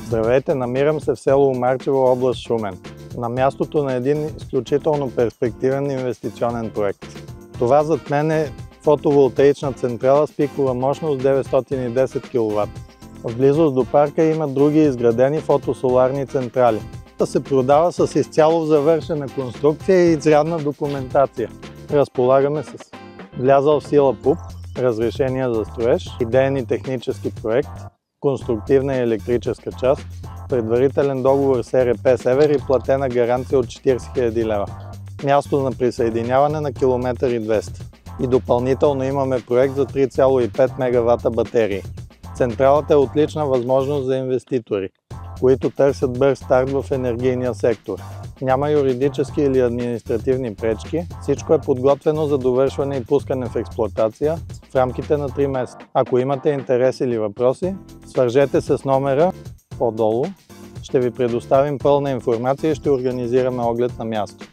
Здравейте, намирам се в село Марчево, област Шумен, на мястото на един изключително перспективен инвестиционен проект. Това зад мен е фотоволтаична централа с пикова мощност 910 кВт. В близост до парка има други изградени фотосоларни централи. Се продава с изцяло завършена конструкция и изрядна документация. Разполагаме с влязъл в сила ПУП, разрешение за строеж, идеен и технически проект, конструктивна и електрическа част, предварителен договор с ЕРП Север и платена гаранция от 40 000 лева. Място на присъединяване на 1,2 км. И допълнително имаме проект за 3,5 МW батерии. Централата е отлична възможност за инвеститори, които търсят бърз старт в енергийния сектор. Няма юридически или административни пречки, всичко е подготвено за довършване и пускане в експлоатация в рамките на 3 месеца. Ако имате интерес или въпроси, свържете се с номера по-долу. Ще ви предоставим пълна информация и ще организираме оглед на място.